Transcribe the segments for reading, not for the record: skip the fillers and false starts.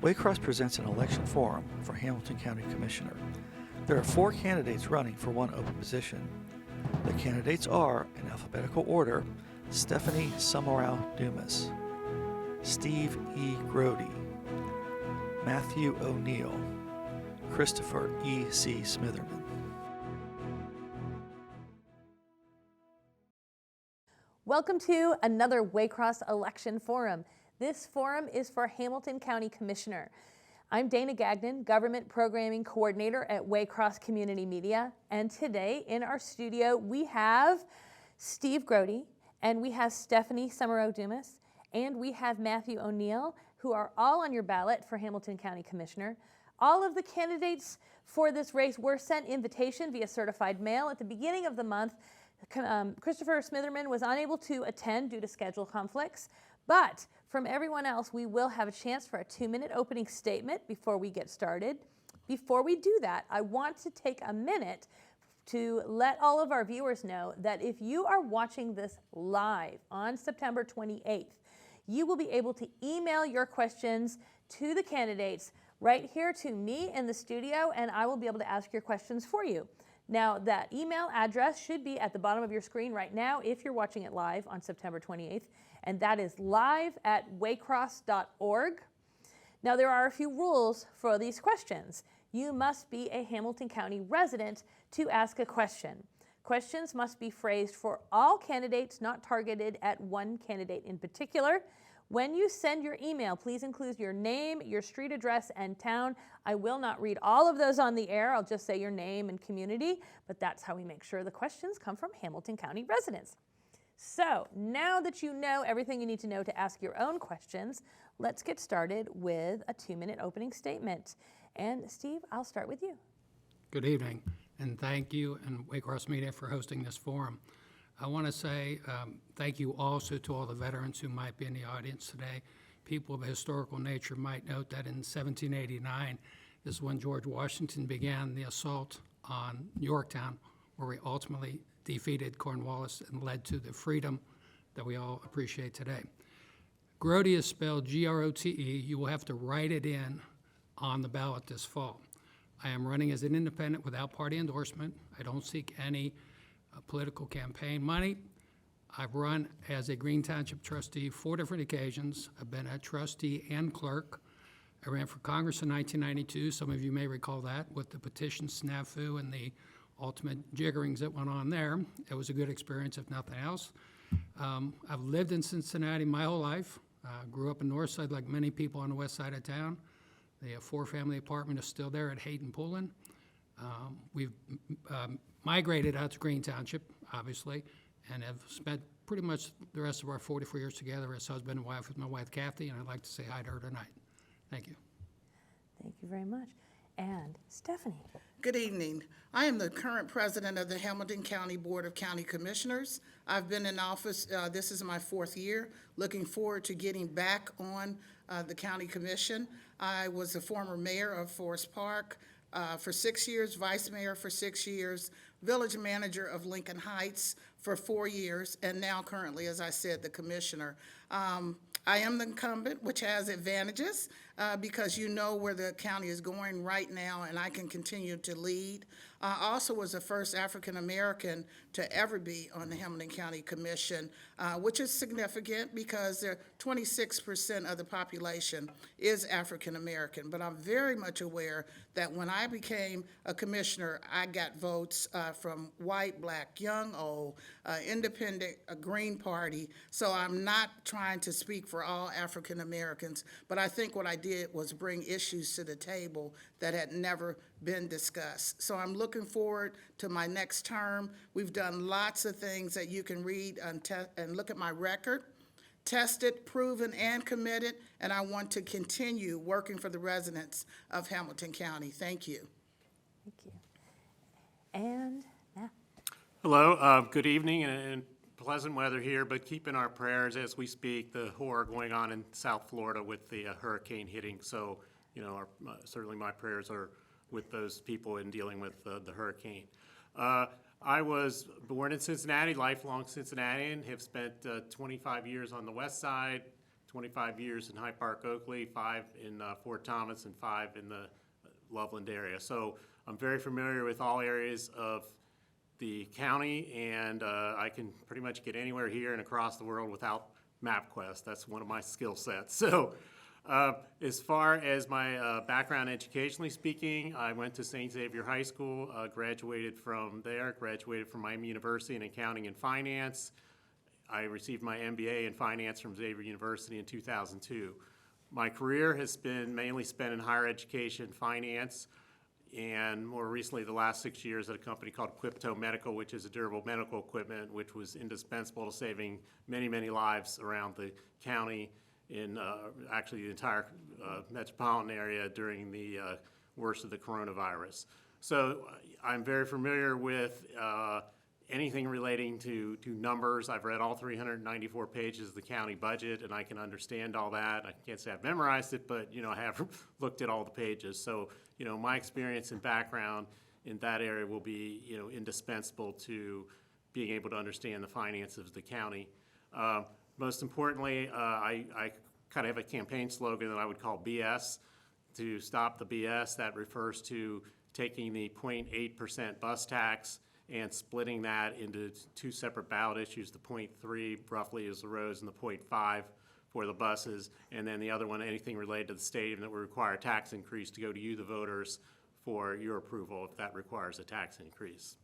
Waycross presents an election forum for Hamilton County Commissioner. There are 4 candidates running for one open position. The candidates are, in alphabetical order, Stephanie Summerow Dumas, Steve E. Grote, Matthew O'Neill, Christopher E.C. Smitherman. Welcome to another Waycross election forum. This forum is for Hamilton County Commissioner. I'm Dana Gagnon, Government Programming Coordinator at Waycross Community Media, and today in our studio we have Steve Grote, and we have Stephanie Summerow Dumas, and we have Matthew O'Neill, who are all on your ballot for Hamilton County Commissioner. All of the candidates for this race were sent invitation via certified mail at the beginning of the month. Christopher Smitherman was unable to attend due to schedule conflicts, but from everyone else, we will have a chance for a 2-minute opening statement before we get started. Before we do that, I want to take a minute to let all of our viewers know that if you are watching this live on September 28th, you will be able to email your questions to the candidates right here to me in the studio, and I will be able to ask your questions for you. Now, that email address should be at the bottom of your screen right now if you're watching it live on September 28th, and that is live@waycross.org. Now, there are a few rules for these questions. You must be a Hamilton County resident to ask a question. Questions must be phrased for all candidates, not targeted at one candidate in particular. When you send your email, please include your name, your street address, and town. I will not read all of those on the air. I'll just say your name and community, but that's how we make sure the questions come from Hamilton County residents. So now that you know everything you need to know to ask your own questions, let's get started with a 2-minute opening statement. And Steve, I'll start with you. Good evening, and thank you and Waycross Media for hosting this forum. I want to say thank you also to all the veterans who might be in the audience today. People of a historical nature might note that in 1789 is when George Washington began the assault on Yorktown, where we ultimately defeated Cornwallis and led to the freedom that we all appreciate today. Grote is spelled Grote. You will have to write it in on the ballot this fall. I am running as an independent without party endorsement. I don't seek any political campaign money. I've run as a Green Township trustee 4 different occasions. I've been a trustee and clerk. I ran for Congress in 1992. Some of you may recall that with the petition snafu and the ultimate jiggerings that went on there. It was a good experience, if nothing else. I've lived in Cincinnati my whole life. Grew up in Northside like many people on the west side of town. The 4-family apartment is still there at Hayden Poulin. We've migrated out to Green Township, obviously, and have spent pretty much the rest of our 44 years together as husband and wife with my wife, Kathy, and I'd like to say hi to her tonight. Thank you. Thank you very much. And Stephanie. Good evening. I am the current president of the Hamilton County Board of County Commissioners. I've been in office, this is my 4th year. Looking forward to getting back on the county commission. I was the former mayor of Forest Park for 6 years, vice mayor for 6 years, village manager of Lincoln Heights for 4 years, and now currently, as I said, the commissioner. I am the incumbent, which has advantages because you know where the county is going right now, and I can continue to lead. I also was the first African-American to ever be on the Hamilton County Commission, which is significant because 26% of the population is African-American. But I'm very much aware that when I became a commissioner, I got votes from white, black, young, old, independent, Green Party. So I'm not trying to speak for all African Americans, but I think what I did was bring issues to the table that had never been discussed. So I'm looking forward to my next term. We've done lots of things that you can read and look at my record. Tested, proven, and committed, and I want to continue working for the residents of Hamilton County. Thank you. Thank you. And Matt. Hello, good evening, and pleasant weather here, but keep in our prayers as we speak the horror going on in South Florida with the hurricane hitting. So, you know, certainly my prayers are with those people in dealing with the hurricane. I was born in Cincinnati, lifelong Cincinnatian, have spent 25 years on the west side, 25 years in Hyde Park, Oakley, 5 in Fort Thomas, and 5 in the Loveland area. So I'm very familiar with all areas of the county, and I can pretty much get anywhere here and across the world without MapQuest. That's one of my skill sets. So as far as my background educationally speaking, I went to St. Xavier High School, graduated from there, graduated from Miami University in accounting and finance. I received my MBA in finance from Xavier University in 2002. My career has been mainly spent in higher education, finance, and more recently, the last 6 years at a company called Quipto Medical, which is a durable medical equipment, which was indispensable to saving many, many lives around the county, in actually the entire metropolitan area during the worst of the coronavirus. So I'm very familiar with anything relating to numbers. I've read all 394 pages of the county budget, and I can understand all that. I can't say I've memorized it, but I have looked at all the pages. So my experience and background in that area will be indispensable to being able to understand the finances of the county. Most importantly, I kind of have a campaign slogan that I would call BS, to stop the BS. That refers to taking the 0.8% bus tax and splitting that into 2 separate ballot issues. The 0.3 roughly is the roads and the 0.5 for the buses, and then the other one, anything related to the stadium that would require a tax increase, to go to you, the voters, for your approval if that requires a tax increase.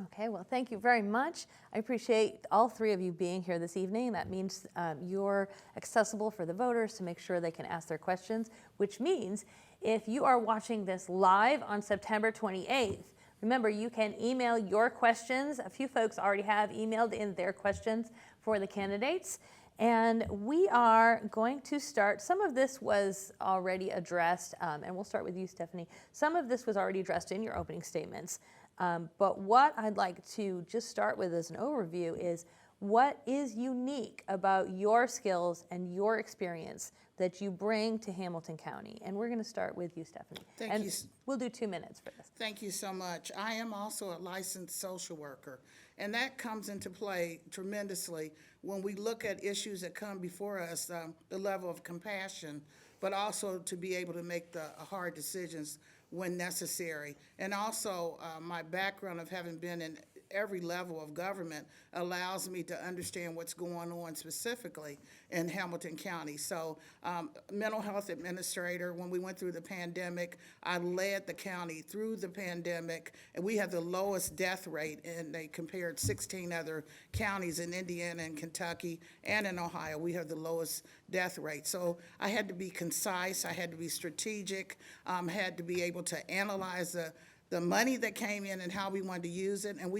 Okay, well, thank you very much. I appreciate all 3 of you being here this evening. That means you're accessible for the voters to make sure they can ask their questions, which means if you are watching this live on September 28th, remember, you can email your questions. A few folks already have emailed in their questions for the candidates. And we are going to start. Some of this was already addressed, and we'll start with you, Stephanie. Some of this was already addressed in your opening statements. But what I'd like to just start with as an overview is what is unique about your skills and your experience that you bring to Hamilton County. And we're going to start with you, Stephanie. Thank you. We'll do 2 minutes for this. Thank you so much. I am also a licensed social worker, and that comes into play tremendously when we look at issues that come before us, the level of compassion, but also to be able to make the hard decisions when necessary. And also, my background of having been in every level of government allows me to understand what's going on specifically in Hamilton County. So, mental health administrator, when we went through the pandemic, I led the county through the pandemic, and we had the lowest death rate, and they compared 16 other counties in Indiana and Kentucky and in Ohio. We have the lowest death rate. So I had to be concise, I had to be strategic, had to be able to analyze the money that came in and how we wanted to use it, and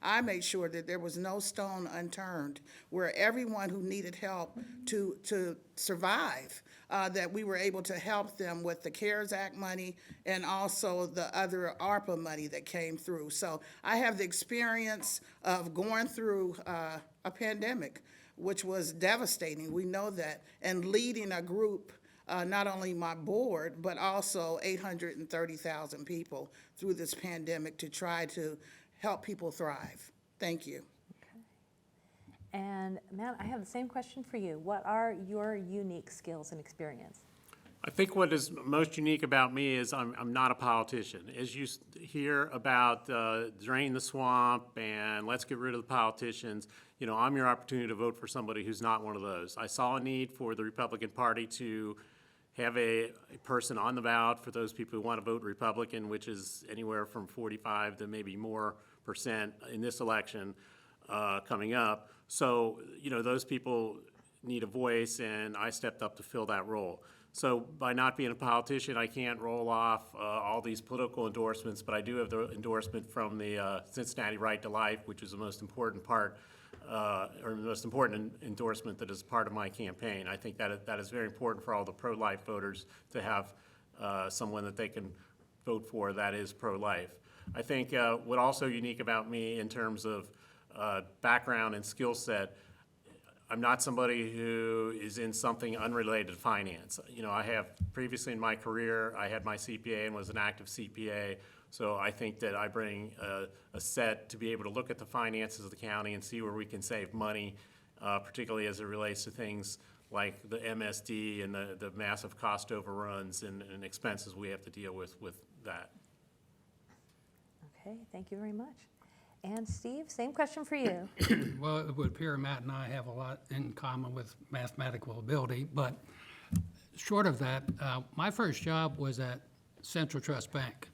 I made sure that there was no stone unturned, where everyone who needed help to survive, that we were able to help them with the CARES Act money and also the other ARPA money that came through. So I have the experience of going through a pandemic, which was devastating, we know that, and leading a group, not only my board, but also 830,000 people through this pandemic to try to help people thrive. Thank you. Okay. And Matt, I have the same question for you. What are your unique skills and experience? I think what is most unique about me is I'm not a politician. As you hear about drain the swamp and let's get rid of the politicians, I'm your opportunity to vote for somebody who's not one of those. I saw a need for the Republican Party to have a person on the ballot for those people who want to vote Republican, which is anywhere from 45 to maybe more % in this election coming up. So, those people need a voice, and I stepped up to fill that role. So by not being a politician, I can't roll off all these political endorsements, but I do have the endorsement from the Cincinnati Right to Life, which is the most important part, or the most important endorsement that is part of my campaign. I think that is very important for all the pro-life voters to have someone that they can vote for that is pro-life. I think what also unique about me in terms of background and skill set, I'm not somebody who is in something unrelated to finance. I have previously in my career, I had my CPA and was an active CPA. So I think that I bring a set to be able to look at the finances of the county and see where we can save money particularly as it relates to things like the MSD and the massive cost overruns and expenses we have to deal with that. Okay, thank you very much. And Steve, same question for you. Well, it would appear Matt and I have a lot in common with mathematical ability, but short of that, my first job was at Central Trust Bank,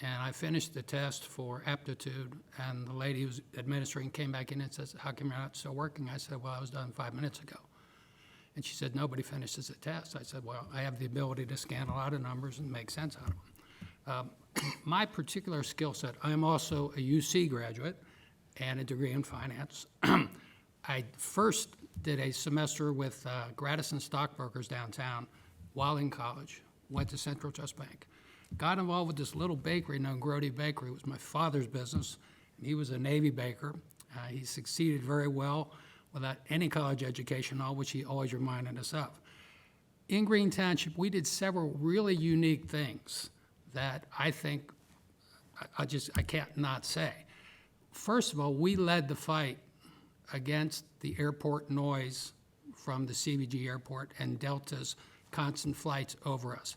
and I finished the test for aptitude, and the lady who was administering came back in and says, "How come you're not still working?" I said, "Well, I was done 5 minutes ago." And she said, "Nobody finishes a test." I said, "Well, I have the ability to scan a lot of numbers and make sense out of them." My particular skill set, I am also a UC graduate and a degree in finance. I first did a semester with Gradison Stockbrokers downtown while in college, went to Central Trust Bank. Got involved with this little bakery known Grote Bakery. It was my father's business, and he was a Navy baker. He succeeded very well without any college education, all which he always reminded us of. In Green Township, we did several really unique things that I think I can't not say. First of all, we led the fight against the airport noise from the CBG airport and Delta's constant flights over us.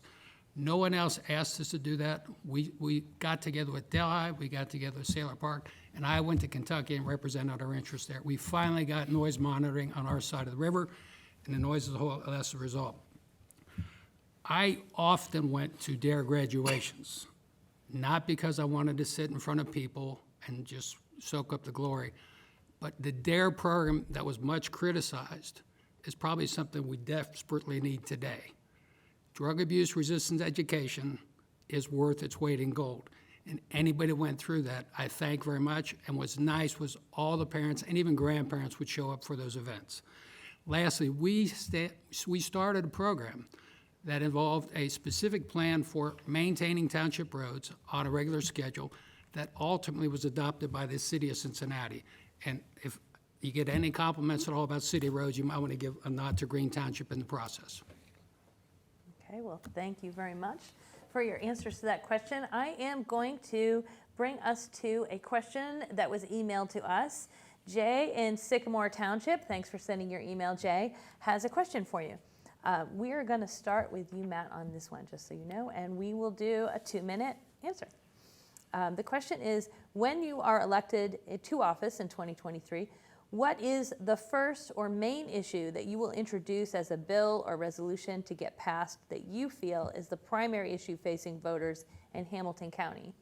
No one else asked us to do that. We got together with Delhi, we got together with Sailor Park, and I went to Kentucky and represented our interests there. We finally got noise monitoring on our side of the river, and the noise is less a result. I often went to DARE graduations, not because I wanted to sit in front of people and just soak up the glory, but the DARE program that was much criticized is probably something we desperately need today. Drug abuse resistance education is worth its weight in gold. And anybody that went through that, I thank very much. And what's nice was all the parents and even grandparents would show up for those events. Lastly, we started a program that involved a specific plan for maintaining township roads on a regular schedule that ultimately was adopted by the city of Cincinnati. And if you get any compliments at all about city roads, you might want to give a nod to Green Township in the process. Okay, well, thank you very much for your answers to that question. I am going to bring us to a question that was emailed to us. Jay in Sycamore Township, thanks for sending your email, Jay, has a question for you. We are going to start with you, Matt, on this one, just so you know, and we will do a 2-minute answer. The question is, when you are elected to office in 2023, what is the first or main issue that you will introduce as a bill or resolution to get passed that you feel is the primary issue facing voters in Hamilton County?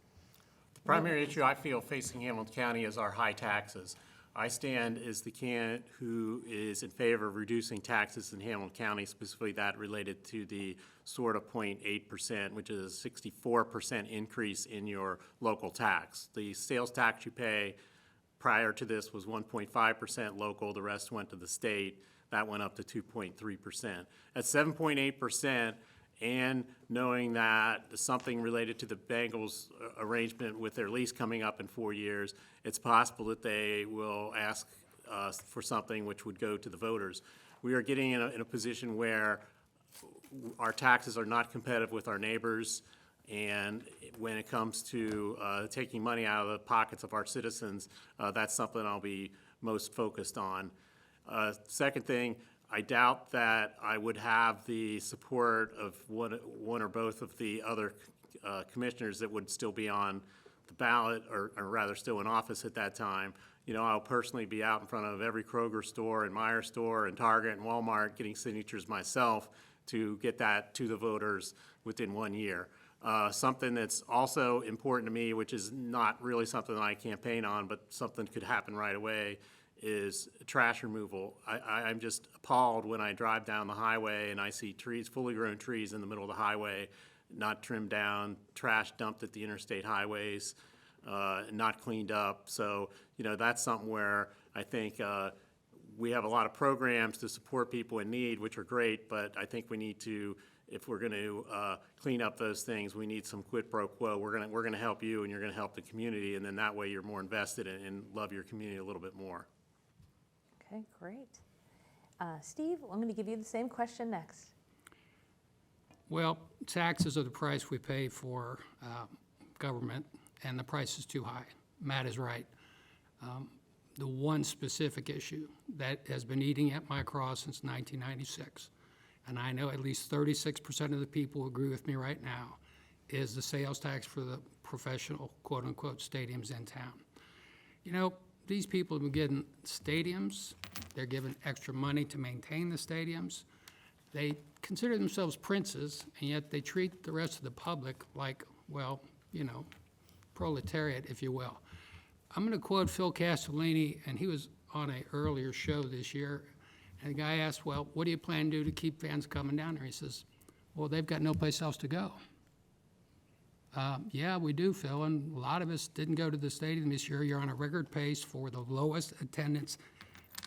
The primary issue I feel facing Hamilton County is our high taxes. I stand as the candidate who is in favor of reducing taxes in Hamilton County, specifically that related to the sort of 0.8%, which is a 64% increase in your local tax. The sales tax you pay prior to this was 1.5% local, the rest went to the state. That went up to 2.3%. At 7.8%, and knowing that something related to the Bengals arrangement with their lease coming up in 4 years, it's possible that they will ask for something which would go to the voters. We are getting in a position where our taxes are not competitive with our neighbors, and when it comes to taking money out of the pockets of our citizens, that's something I'll be most focused on. Second thing, I doubt that I would have the support of one or both of the other commissioners that would still be on the ballot, or rather still in office at that time. You know, I'll personally be out in front of every Kroger store and Meijer store and Target and Walmart getting signatures myself to get that to the voters within 1 year. Something that's also important to me, which is not really something that I campaign on, but something could happen right away, is trash removal. I'm just appalled when I drive down the highway and I see trees, fully grown trees in the middle of the highway, not trimmed down, trash dumped at the interstate highways, not cleaned up. So, you know, that's something where I think we have a lot of programs to support people in need, which are great, but I think we need to, if we're going to clean up those things, we need some quid pro quo. We're going to help you, and you're going to help the community, and then that way you're more invested and love your community a little bit more. Okay, great. Steve, I'm going to give you the same question next. Well, taxes are the price we pay for government, and the price is too high. Matt is right. the one specific issue that has been eating at my craw since 1996, and I know at least 36% of the people who agree with me right now, is the sales tax for the professional, quote-unquote, stadiums in town. You know, these people have been getting stadiums, they're given extra money to maintain the stadiums. They consider themselves princes, and yet they treat the rest of the public like, well, you know, proletariat, if you will. I'm going to quote Phil Castellini, and he was on an earlier show this year, and the guy asked, well, what do you plan to do to keep fans coming down there? He says, well, they've got no place else to go. Yeah, we do, Phil, and a lot of us didn't go to the stadium this year. You're on a record pace for the lowest attendance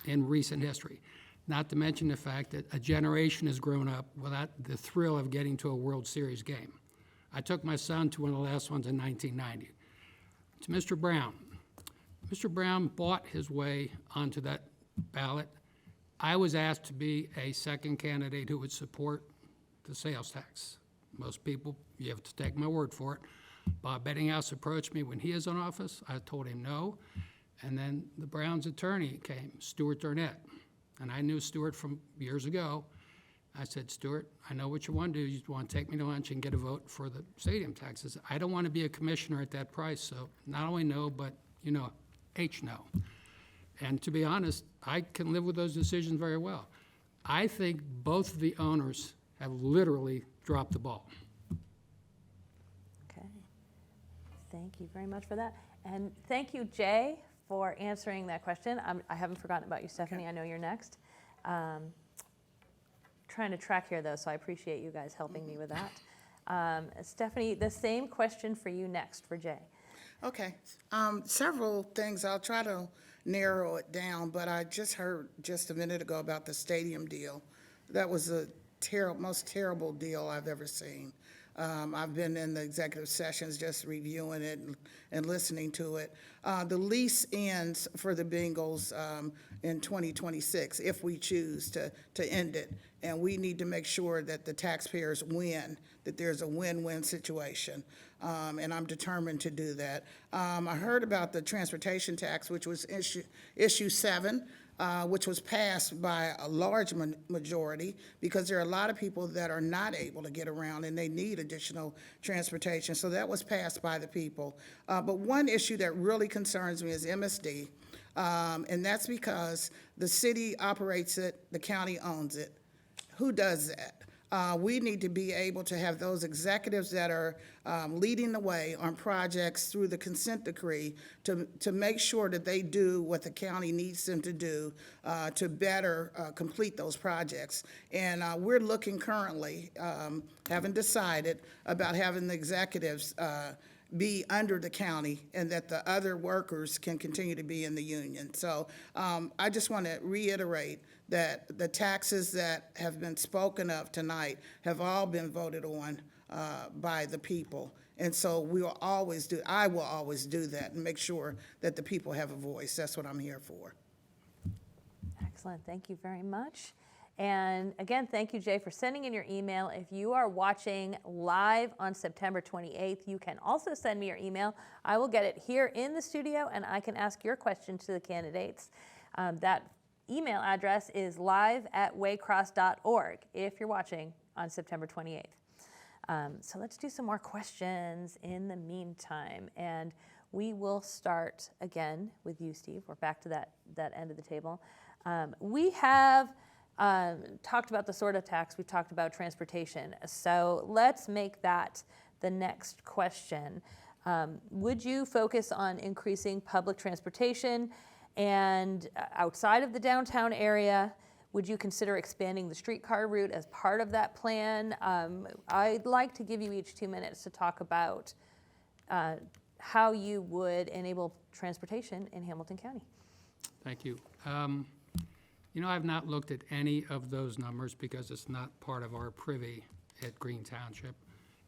in recent history. Not to mention the fact that a generation has grown up without the thrill of getting to a World Series game. I took my son to one of the last ones in 1990. To Mr. Brown. Mr. Brown bought his way onto that ballot. I was asked to be a second candidate who would support the sales tax. Most people, you have to take my word for it. Bob Bettinghouse approached me when he was in office. I told him no. And then the Browns' attorney came, Stuart Burnett. And I knew Stuart from years ago. I said, Stuart, I know what you want to do. You want to take me to lunch and get a vote for the stadium taxes. I don't want to be a commissioner at that price. So not only no, but, you know, H no. And to be honest, I can live with those decisions very well. I think both of the owners have literally dropped the ball. Okay. Thank you very much for that. And thank you, Jay, for answering that question. I haven't forgotten about you, Stephanie. I know you're next. Trying to track here, though, so I appreciate you guys helping me with that. Stephanie, the same question for you next for Jay. Okay. Several things. I'll try to narrow it down, but I just heard just a minute ago about the stadium deal. That was the most terrible deal I've ever seen. I've been in the executive sessions just reviewing it and listening to it. The lease ends for the Bengals in 2026 if we choose to end it. And we need to make sure that the taxpayers win, that there's a win-win situation. And I'm determined to do that. I heard about the transportation tax, which was issue 7. Which was passed by a large majority because there are a lot of people that are not able to get around and they need additional transportation. So that was passed by the people. But one issue that really concerns me is MSD, and that's because the city operates it, the county owns it. Who does that? We need to be able to have those executives that are leading the way on projects through the consent decree to make sure that they do what the county needs them to do to better complete those projects. And we're looking currently, haven't decided, about having the executives be under the county and that the other workers can continue to be in the union. So I just want to reiterate that the taxes that have been spoken of tonight have all been voted on by the people. And so I will always do that and make sure that the people have a voice. That's what I'm here for. Excellent. Thank you very much. And again, thank you, Jay, for sending in your email. If you are watching live on September 28th, you can also send me your email. I will get it here in the studio, and I can ask your question to the candidates. That email address is live@waycross.org if you're watching on September 28th. So let's do some more questions in the meantime. And we will start again with you, Steve. We're back to that end of the table. We have talked about the sort of tax. We've talked about transportation. So let's make that the next question. Would you focus on increasing public transportation? And outside of the downtown area, would you consider expanding the streetcar route as part of that plan? I'd like to give you each 2 minutes to talk about how you would enable transportation in Hamilton County. Thank you. You know, I've not looked at any of those numbers because it's not part of our privy at Green Township.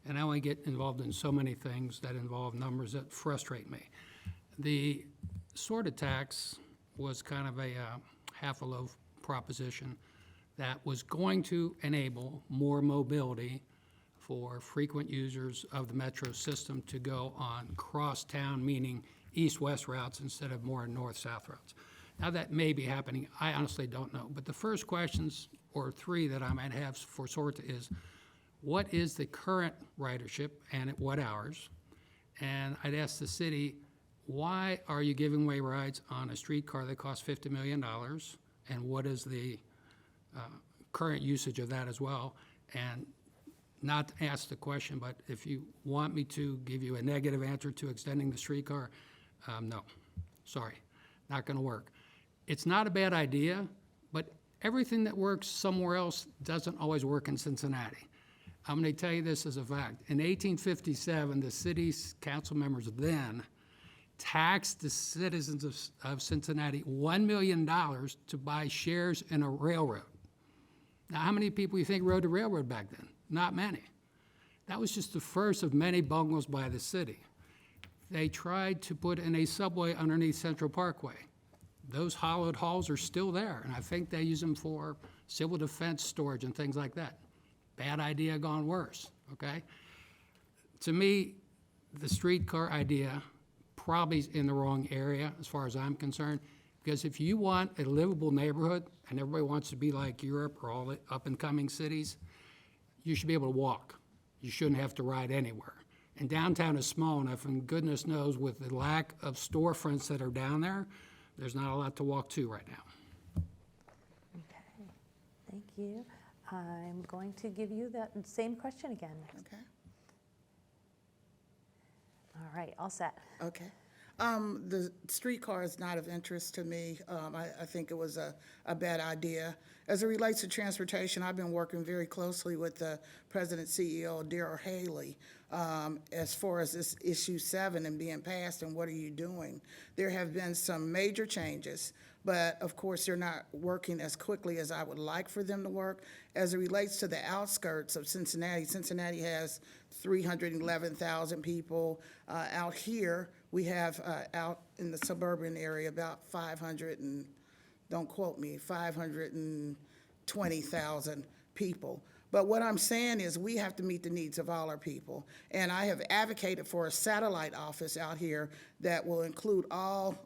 And I only get involved in so many things that involve numbers that frustrate me. The sort of tax was kind of a half a loaf proposition that was going to enable more mobility for frequent users of the metro system to go on cross-town, meaning east-west routes instead of more north-south routes. Now, that may be happening, I honestly don't know. But the first questions, or three that I might have for SORTA is, what is the current ridership and at what hours? And I'd ask the city, why are you giving away rides on a streetcar that costs $50 million? And what is the current usage of that as well? And not to ask the question, but if you want me to give you a negative answer to extending the streetcar, no, sorry, not gonna work. It's not a bad idea, but everything that works somewhere else doesn't always work in Cincinnati. I'm gonna tell you this as a fact. In 1857, the city's council members then taxed the citizens of Cincinnati $1 million to buy shares in a railroad. Now, how many people you think rode the railroad back then? Not many. That was just the first of many bungles by the city. They tried to put in a subway underneath Central Parkway. Those hollowed halls are still there, and I think they use them for civil defense storage and things like that. Bad idea gone worse, okay? To me, the streetcar idea probably is in the wrong area as far as I'm concerned, because if you want a livable neighborhood and everybody wants to be like Europe or all the up-and-coming cities, you should be able to walk. You shouldn't have to ride anywhere. And downtown is small enough, and goodness knows with the lack of storefronts that are down there, there's not a lot to walk to right now. Okay, thank you. I'm going to give you that same question again next. Okay. All right, all set. Okay. The streetcar is not of interest to me. I think it was a bad idea. As it relates to transportation, I've been working very closely with the President CEO, Darrell Haley, as far as this issue 7 and being passed and what are you doing. There have been some major changes, but of course they're not working as quickly as I would like for them to work. As it relates to the outskirts of Cincinnati, Cincinnati has 311,000 people. Out here, we have out in the suburban area about 500 and, don't quote me, 520,000 people. But what I'm saying is we have to meet the needs of all our people. And I have advocated for a satellite office out here that will include all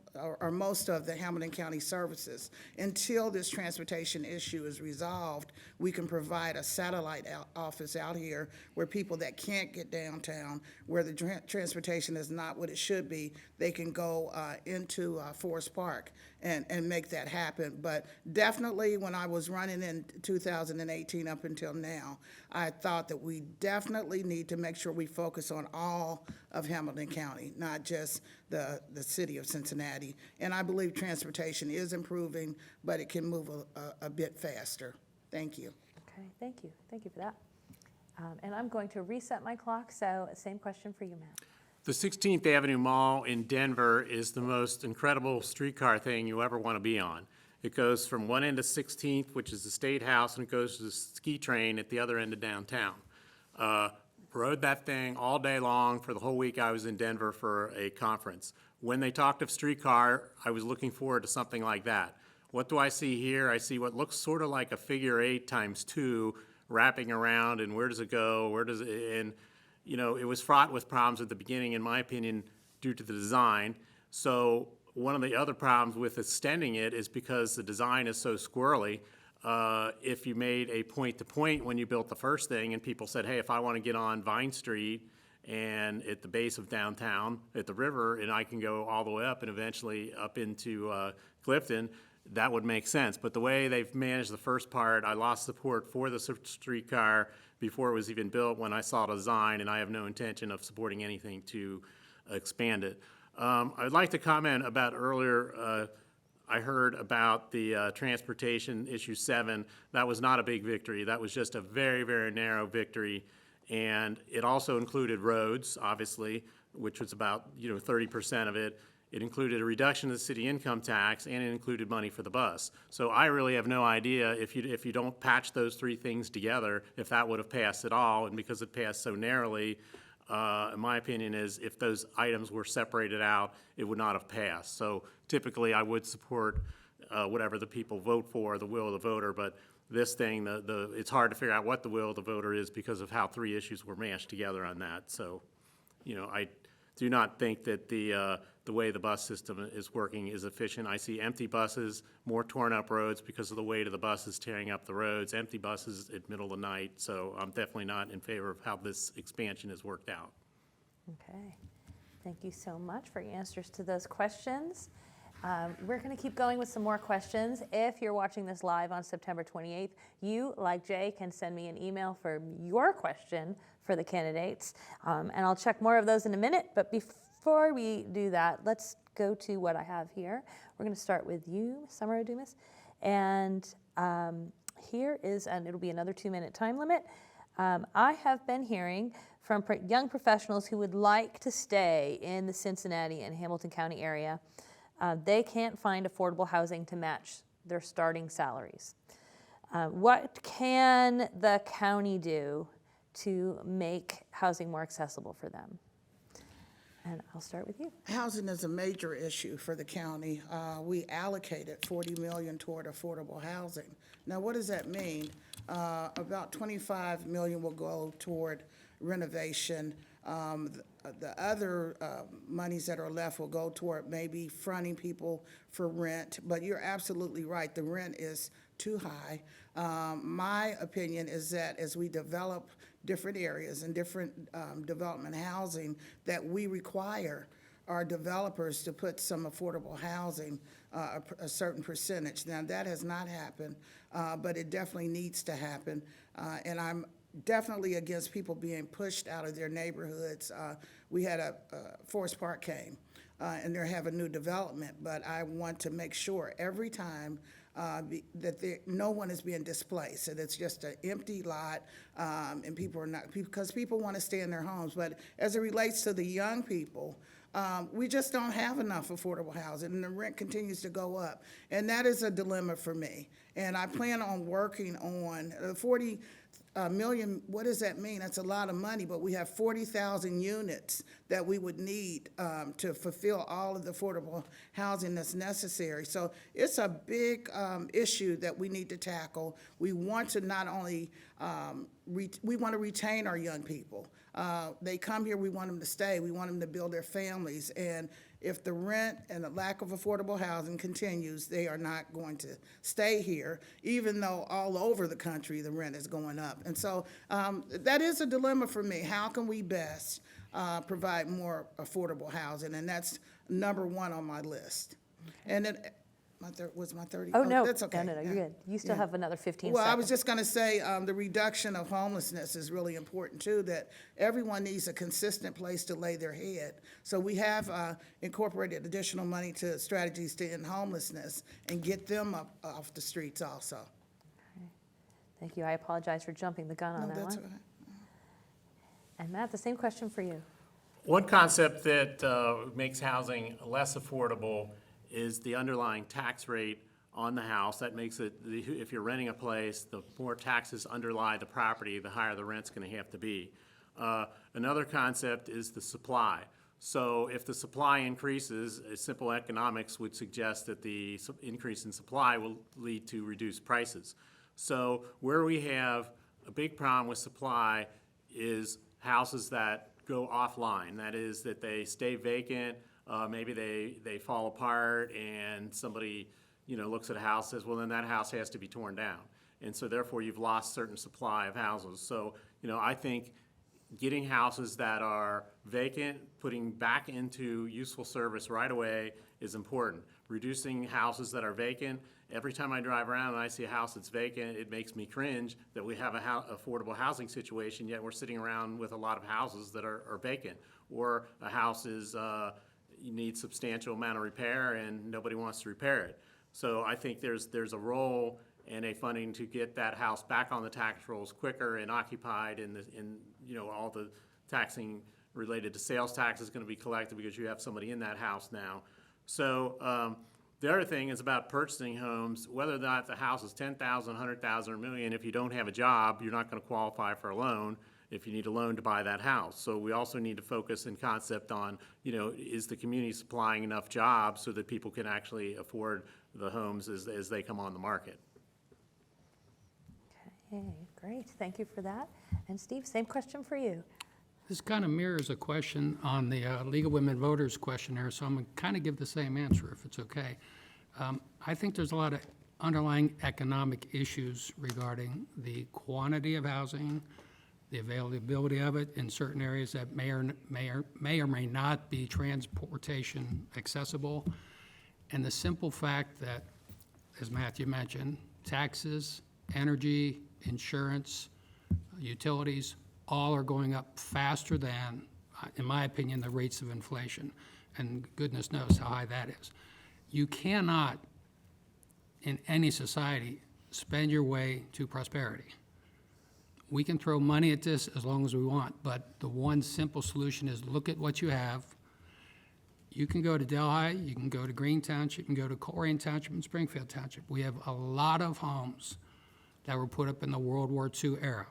or most of the Hamilton County services. Until this transportation issue is resolved, we can provide a satellite office out here where people that can't get downtown, where the transportation is not what it should be, they can go into Forest Park and make that happen. But definitely when I was running in 2018 up until now, I thought that we definitely need to make sure we focus on all of Hamilton County, not just the city of Cincinnati. And I believe transportation is improving, but it can move a bit faster. Thank you. Okay, thank you. Thank you for that. And I'm going to reset my clock, so same question for you, Matt. The 16th Avenue Mall in Denver is the most incredible streetcar thing you ever want to be on. It goes from one end of 16th, which is the State House, and it goes to the ski train at the other end of downtown. Rode that thing all day long for the whole week I was in Denver for a conference. When they talked of streetcar, I was looking forward to something like that. What do I see here? I see what looks sort of like a figure 8 times 2 wrapping around, and where does it go? Where does it, and you know, it was fraught with problems at the beginning, in my opinion, due to the design. So one of the other problems with extending it is because the design is so squirrely. If you made a point-to-point when you built the first thing and people said, hey, if I want to get on Vine Street and at the base of downtown at the river and I can go all the way up and eventually up into Clifton, that would make sense. But the way they've managed the first part, I lost support for the streetcar before it was even built when I saw the design, and I have no intention of supporting anything to expand it. I'd like to comment about earlier, I heard about the transportation issue 7. That was not a big victory. That was just a very, very narrow victory. And it also included roads, obviously, which was about 30% of it. It included a reduction of the city income tax, and it included money for the bus. So I really have no idea if you don't patch those 3 things together, if that would have passed at all. And because it passed so narrowly, in my opinion, is if those items were separated out, it would not have passed. So typically, I would support whatever the people vote for, the will of the voter. But this thing, it's hard to figure out what the will of the voter is because of how 3 issues were mashed together on that. So, I do not think that the the way the bus system is working is efficient. I see empty buses, more torn up roads because of the weight of the buses tearing up the roads, empty buses at middle of the night. So I'm definitely not in favor of how this expansion has worked out. Okay. Thank you so much for your answers to those questions. We're going to keep going with some more questions. If you're watching this live on September 28th, you, like Jay, can send me an email for your question for the candidates. And I'll check more of those in a minute. But before we do that, let's go to what I have here. We're going to start with you, Summerow Dumas. And here is, and it'll be another 2-minute time limit. I have been hearing from young professionals who would like to stay in the Cincinnati and Hamilton County area. They can't find affordable housing to match their starting salaries. What can the county do to make housing more accessible for them? And I'll start with you. Housing is a major issue for the county. We allocated $40 million toward affordable housing. Now, what does that mean? About $25 million will go toward renovation. The other monies that are left will go toward maybe fronting people for rent. But you're absolutely right, the rent is too high. My opinion is that as we develop different areas and different development housing, that we require our developers to put some affordable housing, a certain percentage. Now, that has not happened, but it definitely needs to happen. And I'm definitely against people being pushed out of their neighborhoods. We had Forest Park came, and they're having new development, but I want to make sure every time that no one is being displaced, and it's just an empty lot, and people are not, because people want to stay in their homes. But as it relates to the young people, we just don't have enough affordable housing, and the rent continues to go up. And that is a dilemma for me. And I plan on working on 40 million. What does that mean? That's a lot of money, but we have 40,000 units that we would need to fulfill all of the affordable housing that's necessary. So it's a big issue that we need to tackle. We want to not only, we want to retain our young people. They come here, we want them to stay, we want them to build their families, and if the rent and the lack of affordable housing continues, they are not going to stay here, even though all over the country the rent is going up. And so that is a dilemma for me. How can we best provide more affordable housing? And that's number one on my list. Okay. And then, was my 30? Oh, no. That's okay. No, you're good. You still have another 15 Well, seconds. I was just going to say the reduction of homelessness is really important, too, that everyone needs a consistent place to lay their head. So we have incorporated additional money to strategies to end homelessness and get them up off the streets also. Okay. Thank you. I apologize for jumping the gun on that that's one. all right. And Matt, the same question for you. One concept that makes housing less affordable is the underlying tax rate on the house. That makes it, if you're renting a place, the more taxes underlie the property, the higher the rent's going to have to be. Another concept is the supply. So if the supply increases, simple economics would suggest that the increase in supply will lead to reduced prices. So where we have a big problem with supply is houses that go offline. That is, that they stay vacant. Maybe they fall apart and somebody, looks at a house, says, well, then that house has to be torn down. And so therefore you've lost certain supply of houses. So, I think getting houses that are vacant, putting back into useful service right away is important. Reducing houses that are vacant. Every time I drive around and I see a house that's vacant, it makes me cringe that we have an affordable housing situation, yet we're sitting around with a lot of houses that are vacant. Or a house is, you need substantial amount of repair and nobody wants to repair it. So I think there's a role and a funding to get that house back on the tax rolls quicker and occupied, and all the taxing related to sales tax is going to be collected because you have somebody in that house now. So the other thing is about purchasing homes, whether or not the house is $10,000, $100,000, or $1 million. If you don't have a job, you're not going to qualify for a loan if you need a loan to buy that house. So we also need to focus in concept on, is the community supplying enough jobs so that people can actually afford the homes as they come on the market. Okay, great. Thank you for that. And Steve, same question for you. This kind of mirrors a question on the League of Women Voters questionnaire, so I'm going to kind of give the same answer if it's okay. I think there's a lot of underlying economic issues regarding the quantity of housing, the availability of it in certain areas that may or may not be transportation accessible, and the simple fact that, as Matthew mentioned, taxes, energy, insurance, utilities, all are going up faster than, in my opinion, the rates of inflation. And goodness knows how high that is. You cannot, in any society, spend your way to prosperity. We can throw money at this as long as we want, but the one simple solution is look at what you have. You can go to Delhi, you can go to Green Township, you can go to Colerain Township and Springfield Township. We have a lot of homes that were put up in the World War II era.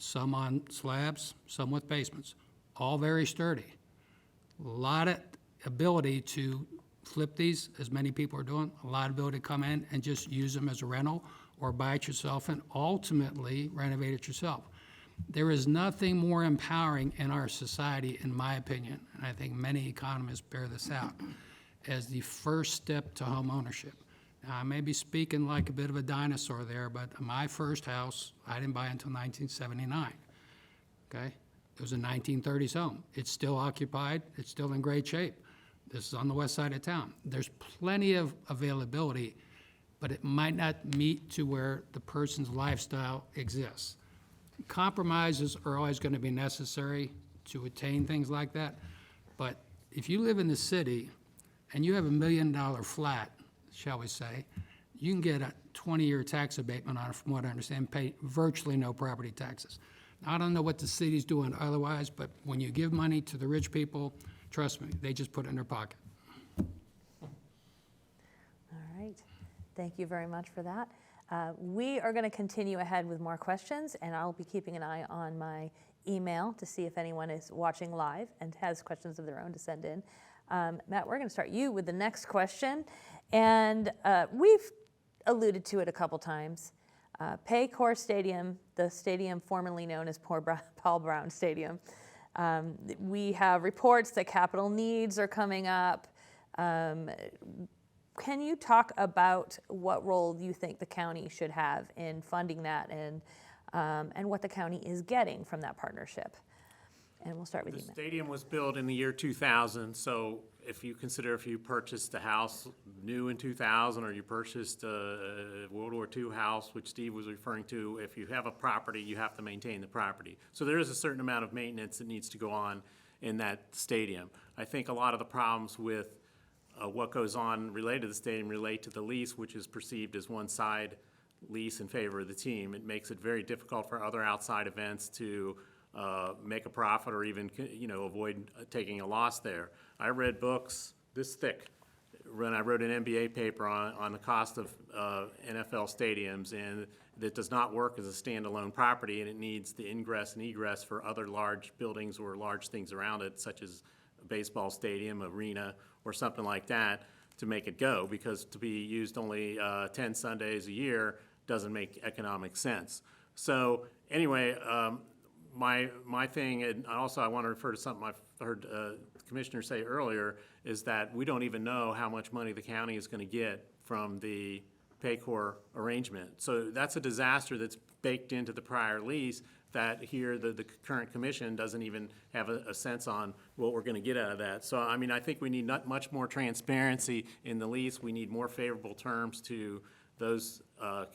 Some on slabs, some with basements, all very sturdy. A lot of ability to flip these, as many people are doing, a lot of ability to come in and just use them as a rental or buy it yourself and ultimately renovate it yourself. There is nothing more empowering in our society, in my opinion, and I think many economists bear this out, as the first step to home ownership. Now, I may be speaking like a bit of a dinosaur there, but my first house, I didn't buy until 1979, okay? It was a 1930s home. It's still occupied. It's still in great shape. This is on the west side of town. There's plenty of availability, but it might not meet to where the person's lifestyle exists. Compromises are always going to be necessary to attain things like that, but if you live in the city and you have $1 million flat, shall we say, you can get a 20-year tax abatement on it, from what I understand, pay virtually no property taxes. Now, I don't know what the city's doing otherwise, but when you give money to the rich people, trust me, they just put it in their pocket. All right. Thank you very much for that. We are going to continue ahead with more questions, and I'll be keeping an eye on my email to see if anyone is watching live and has questions of their own to send in. Matt, we're going to start you with the next question, and we've alluded to it a couple times. Paycor Stadium, the stadium formerly known as Paul Brown Stadium. We have reports that capital needs are coming up. Can you talk about what role you think the county should have in funding that, and what the county is getting from that partnership? And we'll start with you, The Matt. stadium was built in the year 2000, so if you consider if you purchased a house new in 2000 or you purchased a World War II house, which Steve was referring to, if you have a property, you have to maintain the property. So there is a certain amount of maintenance that needs to go on in that stadium. I think a lot of the problems with what goes on related to the stadium relate to the lease, which is perceived as one-side lease in favor of the team. It makes it very difficult for other outside events to make a profit or even, avoid taking a loss there. I read books this thick when I wrote an MBA paper on the cost of NFL stadiums, and that does not work as a standalone property, and it needs the ingress and egress for other large buildings or large things around it, such as a baseball stadium, arena, or something like that, to make it go, because to be used only 10 Sundays a year doesn't make economic sense. So anyway, my thing, and also I want to refer to something I've heard the commissioner say earlier, is that we don't even know how much money the county is going to get from the Paycor arrangement. So that's a disaster that's baked into the prior lease that here the current commission doesn't even have a sense on what we're going to get out of that. So, I mean, I think we need not much more transparency in the lease. We need more favorable terms to those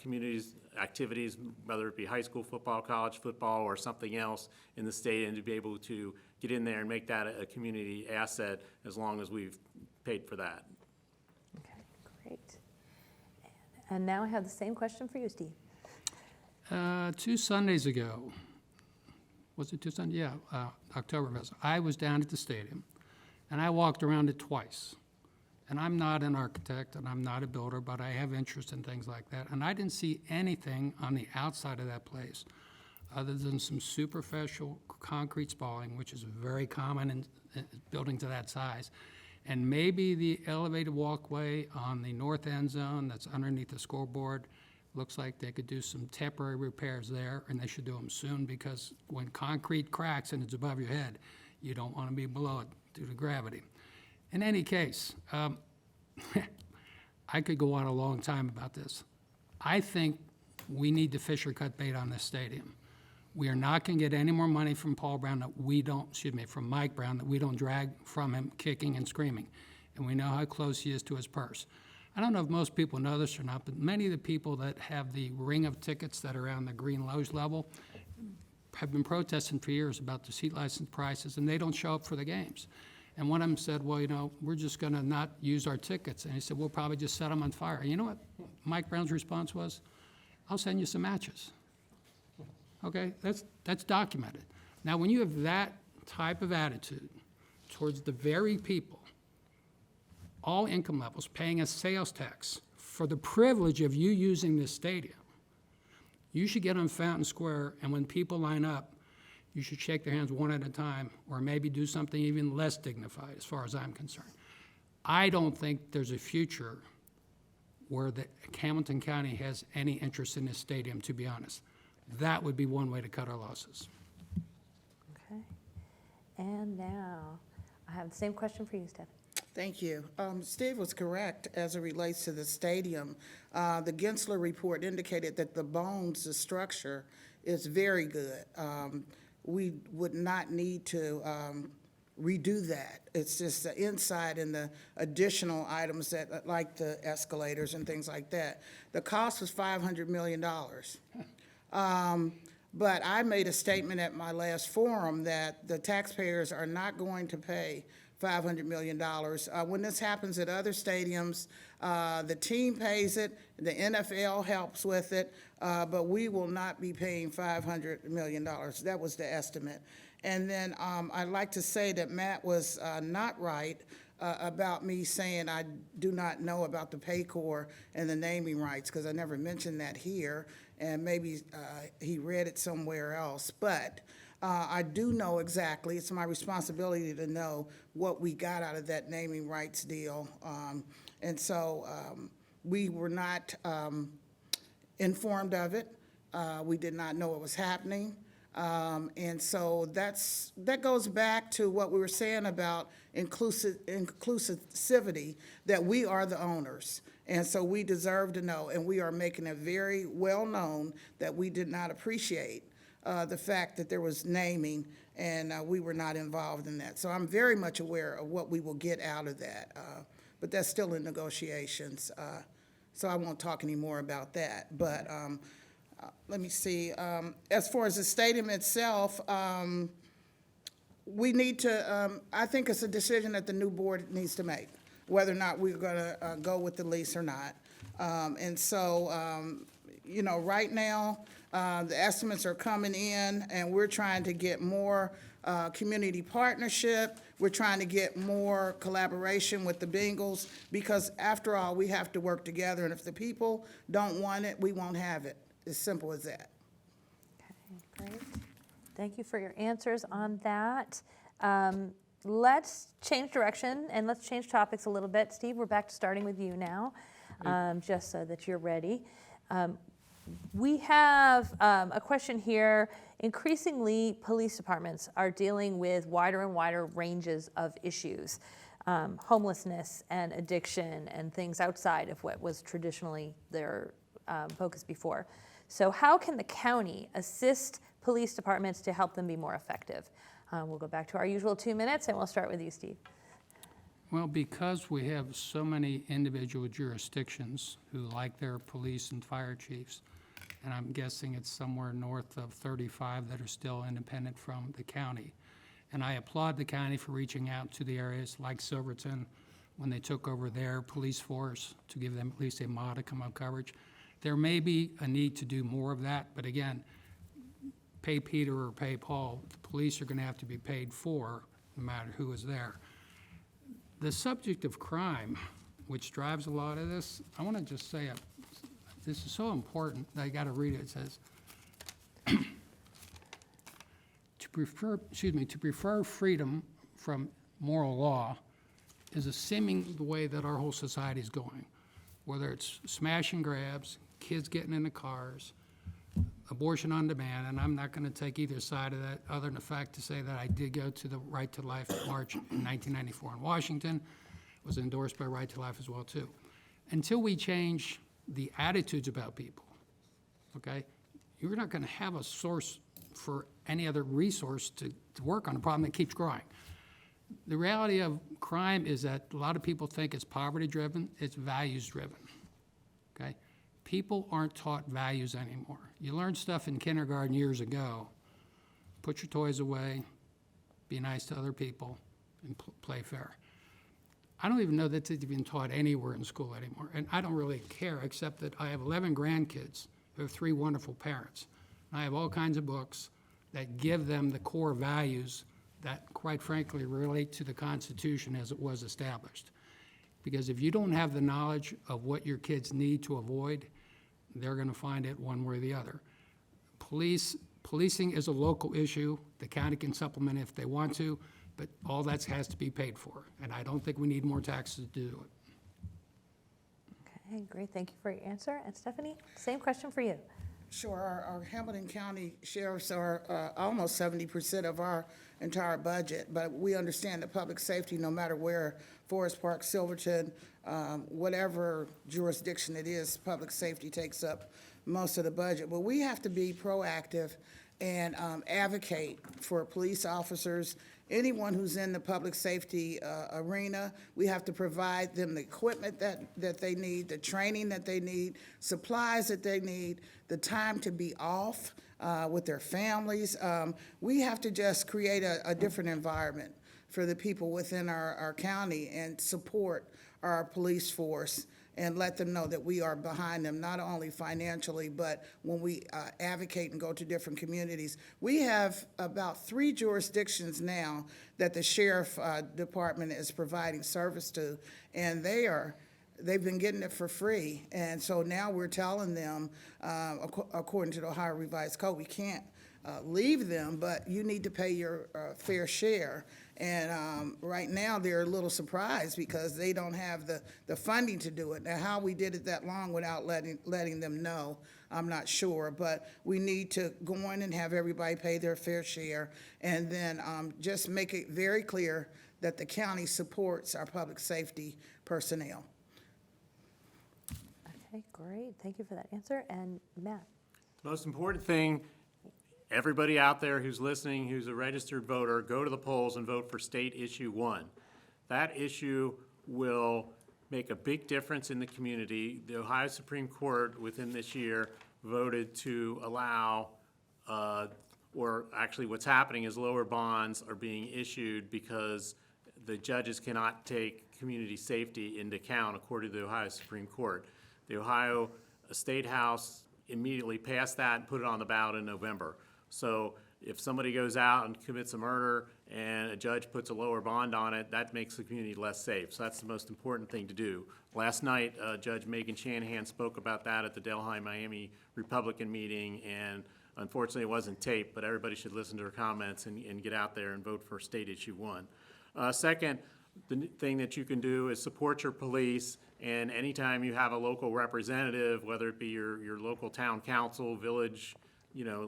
communities' activities, whether it be high school football, college football, or something else in the state, and to be able to get in there and make that a community asset as long as we've paid for that. Okay, great. And now I have the same question for you, Steve. 2 Sundays ago, was it 2 Sundays? Yeah, Oktoberfest. I was down at the stadium, and I walked around it twice. And I'm not an architect, and I'm not a builder, but I have interest in things like that. And I didn't see anything on the outside of that place other than some superficial concrete spalling, which is very common in building to that size. And maybe the elevated walkway on the north end zone that's underneath the scoreboard Looks like they could do some temporary repairs there, and they should do them soon, because when concrete cracks and it's above your head, you don't want to be below it due to gravity. In any case, I could go on a long time about this. I think we need to fish or cut bait on this stadium. We are not going to get any more money from Paul Brown that we don't, from Mike Brown, that we don't drag from him kicking and screaming. And we know how close he is to his purse. I don't know if most people know this or not, but many of the people that have the ring of tickets that are on the green loge level have been protesting for years about the seat license prices, and they don't show up for the games. And one of them said, well, we're just going to not use our tickets. And he said, we'll probably just set them on fire. You know what Mike Brown's response was? I'll send you some matches. Okay, that's documented. Now, when you have that type of attitude towards the very people, all income levels, paying a sales tax for the privilege of you using this stadium, you should get on Fountain Square, and when people line up, you should shake their hands one at a time, or maybe do something even less dignified, as far as I'm concerned. I don't think there's a future where Hamilton County has any interest in this stadium, to be honest. That would be one way to cut our losses. Okay. And now, I have the same question for you, Steph. Thank you. Steve was correct as it relates to the stadium. The Gensler report indicated that the bones, the structure, is very good. We would not need to redo that. It's just the inside and the additional items that, like the escalators and things like that. The cost was $500 million. But I made a statement at my last forum that the taxpayers are not going to pay $500 million. When this happens at other stadiums, the team pays it, the NFL helps with it, but we will not be paying $500 million. That was the estimate. And then I'd like to say that Matt was not right about me saying I do not know about the Paycor and the naming rights, because I never mentioned that here, and maybe he read it somewhere else. But I do know exactly, it's my responsibility to know what we got out of that naming rights deal. And so we were not informed of it. We did not know it was happening. And so that goes back to what we were saying about inclusivity, that we are the owners. And so we deserve to know, and we are making it very well known that we did not appreciate the fact that there was naming, and we were not involved in that. So I'm very much aware of what we will get out of that, but that's still in negotiations. So I won't talk any more about that. But let me see. As far as the stadium itself, we need to, I think it's a decision that the new board needs to make, whether or not we're going to go with the lease or not. And so, right now, the estimates are coming in, and we're trying to get more community partnership. We're trying to get more collaboration with the Bengals, because after all, we have to work together, and if the people don't want it, we won't have it. As simple as that. Okay, great. Thank you for your answers on that. Let's change direction and let's change topics a little bit. Steve, we're back to starting with you now, just so that you're ready. We have a question here. Increasingly, police departments are dealing with wider and wider ranges of issues, homelessness and addiction and things outside of what was traditionally their focus before. So how can the county assist police departments to help them be more effective? We'll go back to our usual 2 minutes, and we'll start with you, Steve. Well, because we have so many individual jurisdictions who like their police and fire chiefs, and I'm guessing it's somewhere north of 35 that are still independent from the county. And I applaud the county for reaching out to the areas like Silverton when they took over their police force to give them at least a modicum of coverage. There may be a need to do more of that, but again, pay Peter or pay Paul, the police are going to have to be paid for no matter who is there. The subject of crime, which drives a lot of this, I want to just say, this is so important that I got to read it. It says, to prefer freedom from moral law is a seeming the way that our whole society is going. Whether it's smash and grabs, kids getting in the cars, abortion on demand, and I'm not going to take either side of that, other than the fact to say that I did go to the Right to Life March in 1994 in Washington. It was endorsed by Right to Life as well, too. Until we change the attitudes about people, okay, you're not going to have a source for any other resource to work on a problem that keeps growing. The reality of crime is that a lot of people think it's poverty-driven, it's values-driven, okay? People aren't taught values anymore. You learned stuff in kindergarten years ago. Put your toys away, be nice to other people, and play fair. I don't even know that it's even taught anywhere in school anymore, and I don't really care, except that I have 11 grandkids who have 3 wonderful parents. I have all kinds of books that give them the core values that, quite frankly, relate to the Constitution as it was established. Because if you don't have the knowledge of what your kids need to avoid, they're going to find it one way or the other. Policing is a local issue. The county can supplement if they want to, but all that has to be paid for. And I don't think we need more taxes to do it. Okay, great. Thank you for your answer. And Stephanie, same question for you. Sure, our Hamilton County sheriffs are almost 70% of our entire budget, but we understand that public safety, no matter where, Forest Park, Silverton, whatever jurisdiction it is, public safety takes up most of the budget. But we have to be proactive and advocate for police officers, anyone who's in the public safety arena. We have to provide them the equipment that they need, the training that they need, supplies that they need, the time to be off with their families. We have to just create a different environment for the people within our county and support our police force and let them know that we are behind them, not only financially, but when we advocate and go to different communities. We have about 3 jurisdictions now that the sheriff department is providing service to, and they've been getting it for free. And so now we're telling them, according to the Ohio Revised Code, we can't leave them, but you need to pay your fair share. And right now, they're a little surprised because they don't have the funding to do it. Now, how we did it that long without letting them know, I'm not sure. But we need to go in and have everybody pay their fair share, and then just make it very clear that the county supports our public safety personnel. Okay, great. Thank you for that answer. And Matt? The most important thing, everybody out there who's listening, who's a registered voter, go to the polls and vote for State Issue 1. That issue will make a big difference in the community. The Ohio Supreme Court within this year voted to allow, or actually what's happening is lower bonds are being issued because the judges cannot take community safety into account according to the Ohio Supreme Court. The Ohio State House immediately passed that and put it on the ballot in November. So if somebody goes out and commits a murder and a judge puts a lower bond on it, that makes the community less safe. So that's the most important thing to do. Last night, Judge Megan Shanahan spoke about that at the Delhi Miami Republican meeting, and unfortunately it wasn't taped, but everybody should listen to her comments and get out there and vote for State Issue 1. Second, the thing that you can do is support your police, and anytime you have a local representative, whether it be your local town council, village,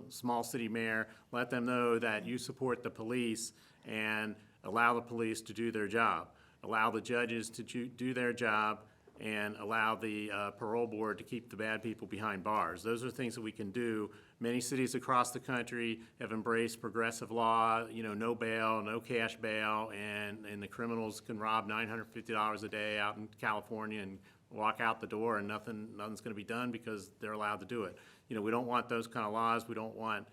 small city mayor, let them know that you support the police and allow the police to do their job. Allow the judges to do their job and allow the parole board to keep the bad people behind bars. Those are things that we can do. Many cities across the country have embraced progressive law, no bail, no cash bail, and the criminals can rob $950 a day out in California and walk out the door and nothing's going to be done because they're allowed to do it. We don't want those kind of laws. We don't want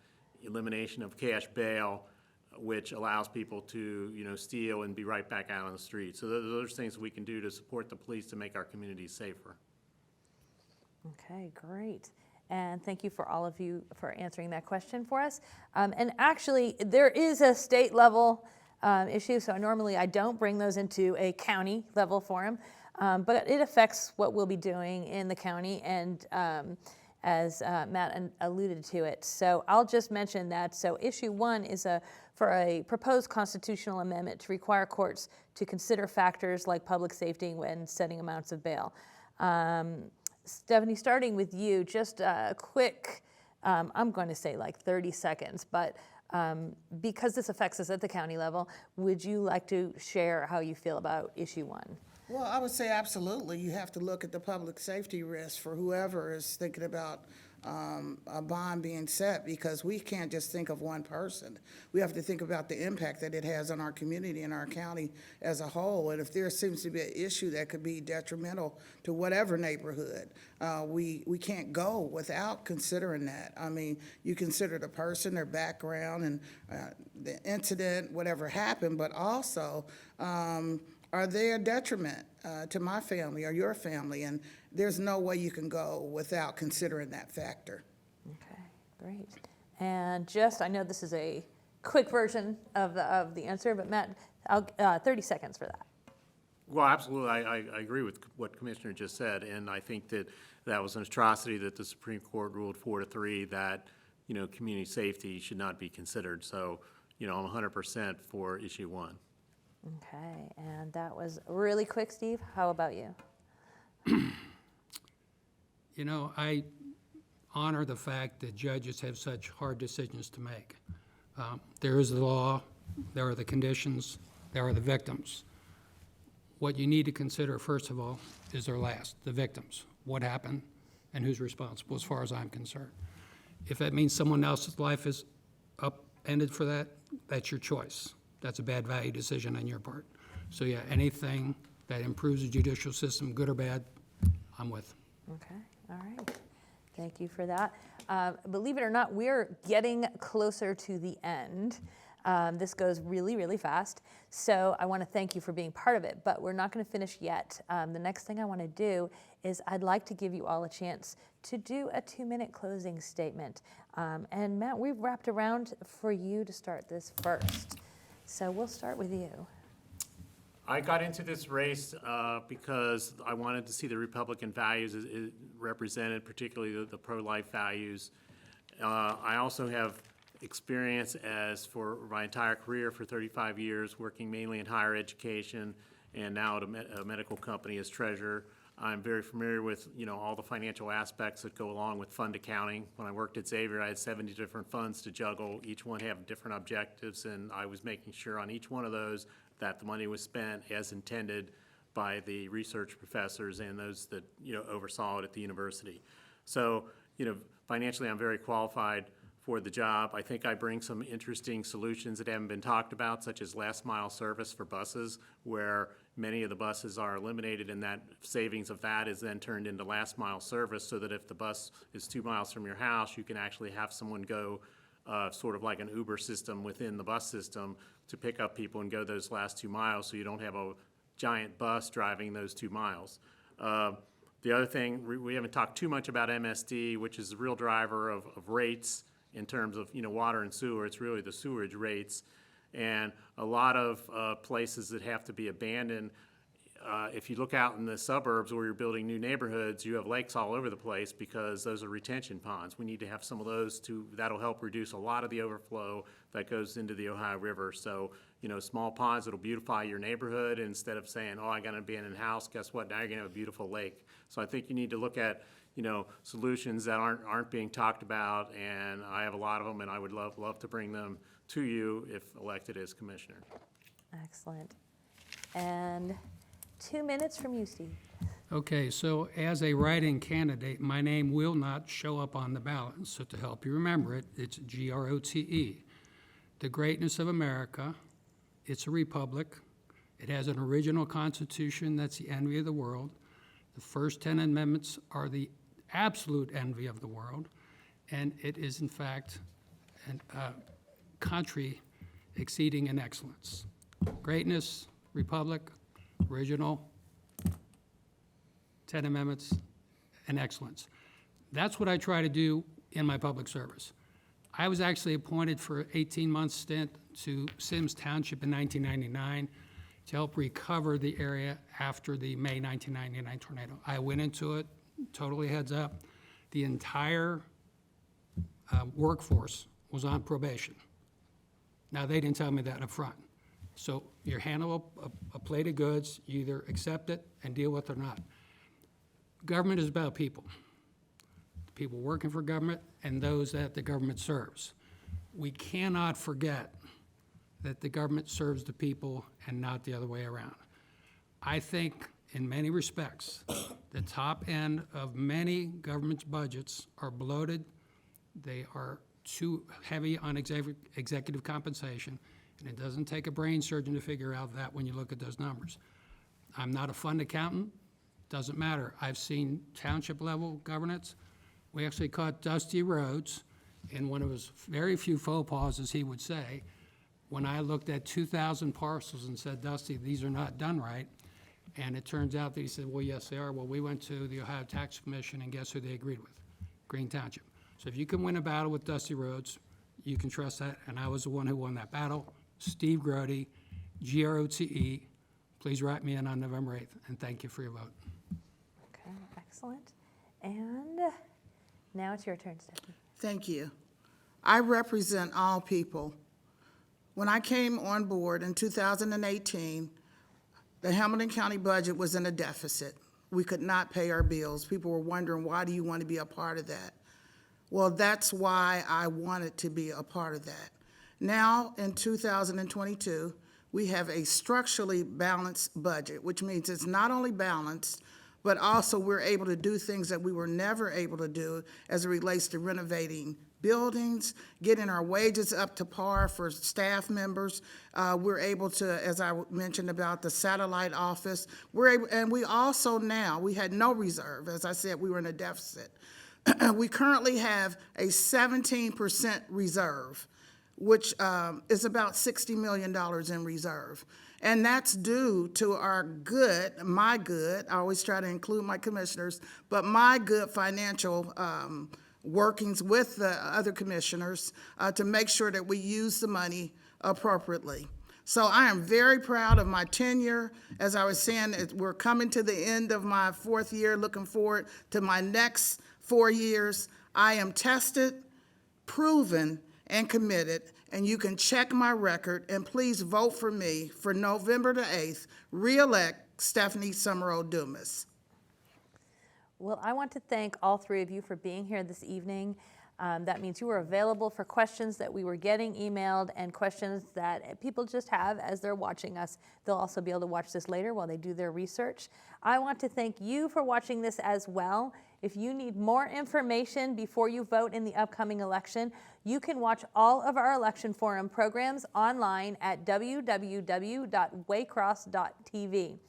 elimination of cash bail, which allows people to, steal and be right back out on the street. So those are things we can do to support the police to make our communities safer. Okay, great. And thank you for all of you for answering that question for us. And actually, there is a state level issue, so normally I don't bring those into a county level forum, but it affects what we'll be doing in the county, and as Matt alluded to it. So I'll just mention that. So issue 1 is for a proposed constitutional amendment to require courts to consider factors like public safety when setting amounts of bail. Stephanie, starting with you, just a quick, I'm going to say like 30 seconds, but because this affects us at the county level, would you like to share how you feel about issue 1? Well, I would say absolutely. You have to look at the public safety risk for whoever is thinking about a bond being set, because we can't just think of one person. We have to think about the impact that it has on our community and our county as a whole. And if there seems to be an issue that could be detrimental to whatever neighborhood, we can't go without considering that. I mean, you consider the person, their background, and the incident, whatever happened, but also, are they a detriment to my family or your family? And there's no way you can go without considering that factor. Okay, great. And just, I know this is a quick version of the answer, but Matt, 30 seconds for that. Well, absolutely. I agree with what Commissioner just said, and I think that that was an atrocity that the Supreme Court ruled 4-3 that, community safety should not be considered. So, I'm 100% for issue 1. Okay, and that was really quick, Steve. How about you? I honor the fact that judges have such hard decisions to make. There is the law, there are the conditions, there are the victims. What you need to consider, first of all, is their last, the victims. What happened and who's responsible, as far as I'm concerned. If that means someone else's life is upended for that, that's your choice. That's a bad value decision on your part. So yeah, anything that improves the judicial system, good or bad, I'm with. Okay, all right. Thank you for that. Believe it or not, we're getting closer to the end. This goes really, really fast. So I want to thank you for being part of it, but we're not going to finish yet. The next thing I want to do is I'd like to give you all a chance to do a 2-minute closing statement. And Matt, we've wrapped around for you to start this first. So we'll start with you. I got into this race because I wanted to see the Republican values represented, particularly the pro-life values. I also have experience for my entire career for 35 years, working mainly in higher education and now at a medical company as treasurer. I'm very familiar with, all the financial aspects that go along with fund accounting. When I worked at Xavier, I had 70 different funds to juggle. Each one have different objectives, and I was making sure on each one of those that the money was spent as intended by the research professors and those that, oversaw it at the university. So, financially, I'm very qualified for the job. I think I bring some interesting solutions that haven't been talked about, such as last mile service for buses, where many of the buses are eliminated, and that savings of that is then turned into last mile service, so that if the bus is 2 miles from your house, you can actually have someone go sort of like an Uber system within the bus system to pick up people and go those last 2 miles, so you don't have a giant bus driving those 2 miles. The other thing, we haven't talked too much about MSD, which is the real driver of rates in terms of, water and sewer. It's really the sewerage rates. And a lot of places that have to be abandoned, if you look out in the suburbs where you're building new neighborhoods, you have lakes all over the place because those are retention ponds. We need to have some of those that'll help reduce a lot of the overflow that goes into the Ohio River. So, small ponds that'll beautify your neighborhood, instead of saying, oh, I got an abandoned house, guess what, now you're gonna have a beautiful lake. So I think you need to look at, solutions that aren't being talked about, and I have a lot of them, and I would love to bring them to you if elected as commissioner. Excellent. And 2 minutes from you, Steve. Okay, so as a write-in candidate, my name will not show up on the ballot. So to help you remember it, it's Grote. The greatness of America, it's a republic. It has an original constitution that's the envy of the world. The first 10 amendments are the absolute envy of the world. And it is, in fact, a country exceeding in excellence. Greatness, republic, original, 10 amendments, and excellence. That's what I try to do in my public service. I was actually appointed for an 18-month stint to Sims Township in 1999 to help recover the area after the May 1999 tornado. I went into it totally heads up. The entire workforce was on probation. Now, they didn't tell me that up front. So you're handing a plate of goods, you either accept it and deal with it or not. Government is about people. People working for government and those that the government serves. We cannot forget that the government serves the people and not the other way around. I think in many respects, the top end of many government's budgets are bloated. They are too heavy on executive compensation, and it doesn't take a brain surgeon to figure out that when you look at those numbers. I'm not a fund accountant, doesn't matter. I've seen township level governance. We actually caught Dusty Rhodes in one of his very few faux pas, as he would say, when I looked at 2,000 parcels and said, Dusty, these are not done right. And it turns out that he said, well, yes, they are. Well, we went to the Ohio Tax Commission, and guess who they agreed with? Green Township. So if you can win a battle with Dusty Rhodes, you can trust that. And I was the one who won that battle. Steve Grote, Grote. Please write me in on November 8th, and thank you for your vote. Okay, excellent. And now it's your turn, Stephanie. Thank you. I represent all people. When I came on board in 2018, the Hamilton County budget was in a deficit. We could not pay our bills. People were wondering, why do you want to be a part of that? Well, that's why I wanted to be a part of that. Now, in 2022, we have a structurally balanced budget, which means it's not only balanced, but also we're able to do things that we were never able to do as it relates to renovating buildings, getting our wages up to par for staff members. We're able to, as I mentioned about the satellite office, and we also now, we had no reserve. As I said, we were in a deficit. We currently have a 17% reserve, which is about $60 million in reserve. And that's due to our my good, I always try to include my commissioners, but my good financial workings with the other commissioners to make sure that we use the money appropriately. So I am very proud of my tenure. As I was saying, we're coming to the end of my 4th year, looking forward to my next 4 years. I am tested, proven, and committed, and you can check my record, and please vote for me for November the 8th, re-elect Stephanie Summerow Dumas. Well, I want to thank all three of you for being here this evening. That means you were available for questions that we were getting emailed and questions that people just have as they're watching us. They'll also be able to watch this later while they do their research. I want to thank you for watching this as well. If you need more information before you vote in the upcoming election, you can watch all of our election forum programs online at www.waycross.tv.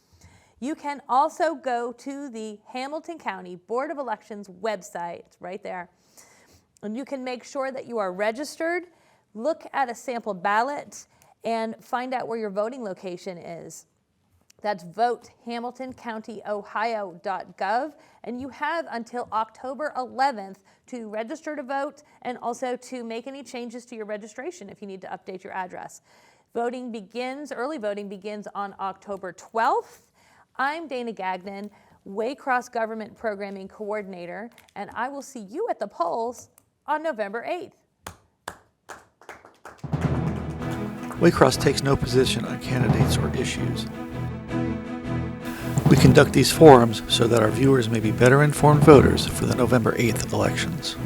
You can also go to the Hamilton County Board of Elections website, it's right there, and you can make sure that you are registered, look at a sample ballot, and find out where your voting location is. That's votehamiltoncountyohio.gov, and you have until October 11th to register to vote and also to make any changes to your registration if you need to update your address. Early voting begins on October 12th. I'm Dana Gagnon, Waycross Government Programming Coordinator, and I will see you at the polls on November 8th. Waycross takes no position on candidates or issues. We conduct these forums so that our viewers may be better informed voters for the November 8th elections.